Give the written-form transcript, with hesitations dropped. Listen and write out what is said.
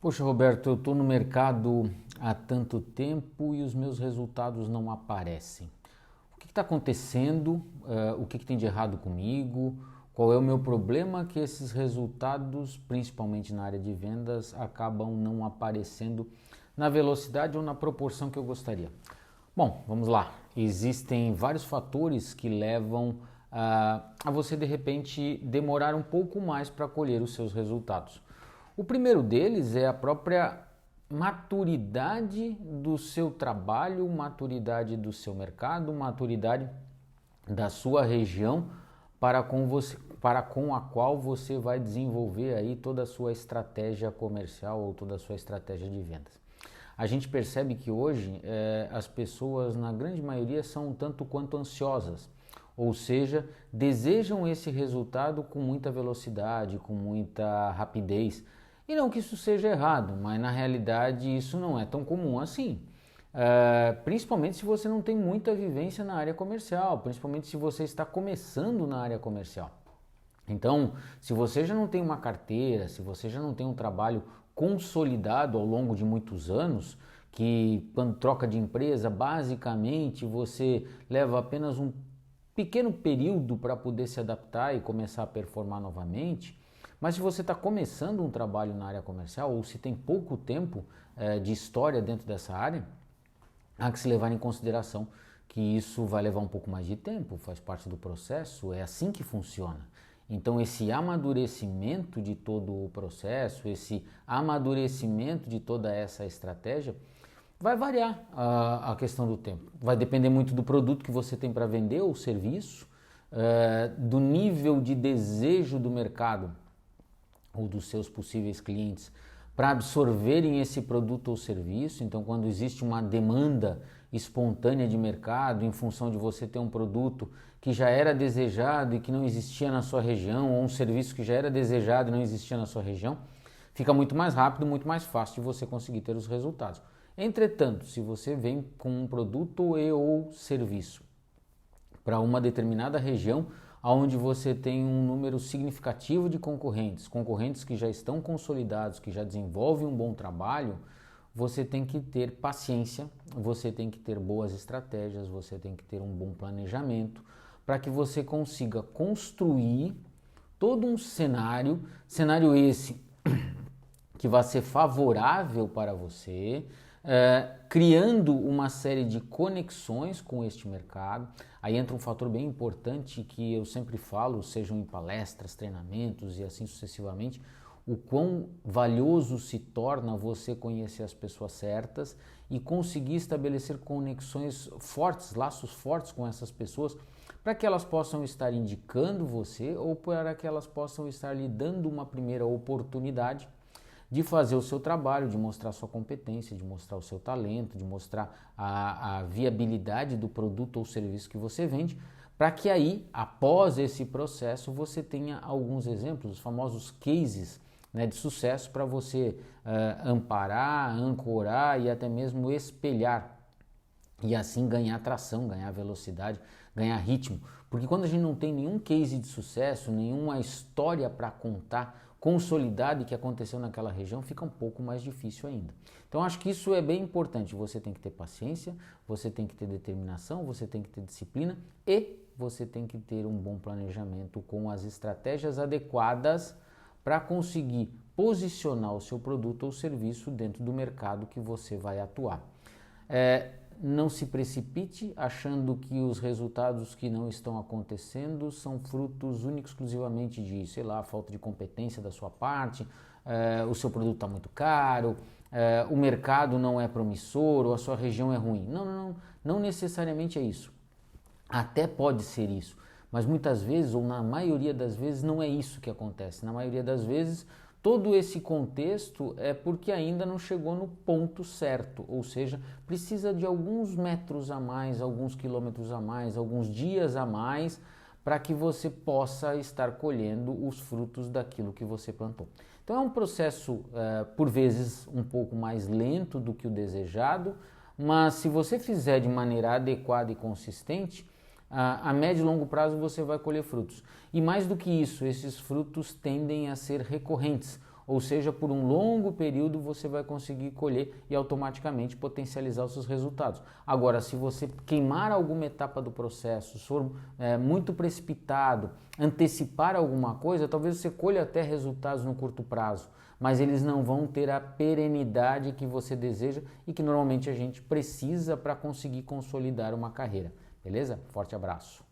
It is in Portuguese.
Poxa, Roberto, eu estou no mercado há tanto tempo e os meus resultados não aparecem. O que está acontecendo? O que tem de errado comigo? Qual é o meu problema que esses resultados, principalmente na área de vendas, acabam não aparecendo na velocidade ou na proporção que eu gostaria? Bom, vamos lá. Existem vários fatores que levam a você de repente demorar um pouco mais para colher os seus resultados. O primeiro deles é a própria maturidade do seu trabalho, maturidade do seu mercado, maturidade da sua região para com a qual você vai desenvolver aí toda a sua estratégia comercial ou toda a sua estratégia de vendas. A gente percebe que hoje as pessoas, na grande maioria, são um tanto quanto ansiosas, ou seja, desejam esse resultado com muita velocidade, com muita rapidez. E não que isso seja errado, mas na realidade isso não é tão comum assim. Principalmente se você não tem muita vivência na área comercial, principalmente se você está começando na área comercial. Então, se você já não tem uma carteira, se você já não tem um trabalho consolidado ao longo de muitos anos, que quando troca de empresa, basicamente você leva apenas um pequeno período para poder se adaptar e começar a performar novamente. Mas se você está começando um trabalho na área comercial ou se tem pouco tempo de história dentro dessa área, há que se levar em consideração que isso vai levar um pouco mais de tempo, faz parte do processo, é assim que funciona. Então, esse amadurecimento de todo o processo, esse amadurecimento de toda essa estratégia, vai variar a questão do tempo. Vai depender muito do produto que você tem para vender ou serviço, do nível de desejo do mercado ou dos seus possíveis clientes para absorverem esse produto ou serviço. Então, quando existe uma demanda espontânea de mercado em função de você ter um produto que já era desejado e que não existia na sua região, ou um serviço que já era desejado e não existia na sua região, fica muito mais rápido, muito mais fácil de você conseguir ter os resultados. Entretanto, se você vem com um produto e ou serviço para uma determinada região, onde você tem um número significativo de concorrentes que já estão consolidados, que já desenvolvem um bom trabalho, você tem que ter paciência, você tem que ter boas estratégias, você tem que ter um bom planejamento para que você consiga construir todo um cenário esse que vai ser favorável para você, criando uma série de conexões com este mercado. Aí entra um fator bem importante que eu sempre falo, sejam em palestras, treinamentos e assim sucessivamente, o quão valioso se torna você conhecer as pessoas certas e conseguir estabelecer conexões fortes, laços fortes com essas pessoas, para que elas possam estar indicando você ou para que elas possam estar lhe dando uma primeira oportunidade de fazer o seu trabalho, de mostrar sua competência, de mostrar o seu talento, de mostrar a viabilidade do produto ou serviço que você vende, para que aí, após esse processo, você tenha alguns exemplos, os famosos cases, né, de sucesso para você amparar, ancorar e até mesmo espelhar e assim ganhar tração, ganhar velocidade, ganhar ritmo. Porque quando a gente não tem nenhum case de sucesso, nenhuma história para contar consolidada que aconteceu naquela região, fica um pouco mais difícil ainda. Então acho que isso é bem importante. Você tem que ter paciência, você tem que ter determinação, você tem que ter disciplina e você tem que ter um bom planejamento com as estratégias adequadas para conseguir posicionar o seu produto ou serviço dentro do mercado que você vai atuar. Não se precipite achando que os resultados que não estão acontecendo são frutos únicos exclusivamente de, sei lá, falta de competência da sua parte, o seu produto está muito caro, o mercado não é promissor ou a sua região é ruim. Não necessariamente é isso. Até pode ser isso, mas muitas vezes, ou na maioria das vezes, não é isso que acontece. Na maioria das vezes, todo esse contexto é porque ainda não chegou no ponto certo, ou seja, precisa de alguns metros a mais, alguns quilômetros a mais, alguns dias a mais, para que você possa estar colhendo os frutos daquilo que você plantou. Então é um processo, por vezes, um pouco mais lento do que o desejado, mas se você fizer de maneira adequada e consistente, a médio e longo prazo você vai colher frutos. E mais do que isso, esses frutos tendem a ser recorrentes, ou seja, por um longo período você vai conseguir colher e automaticamente potencializar os seus resultados. Agora, se você queimar alguma etapa do processo, se for muito precipitado, antecipar alguma coisa, talvez você colha até resultados no curto prazo, mas eles não vão ter a perenidade que você deseja e que normalmente a gente precisa para conseguir consolidar uma carreira. Beleza? Forte abraço.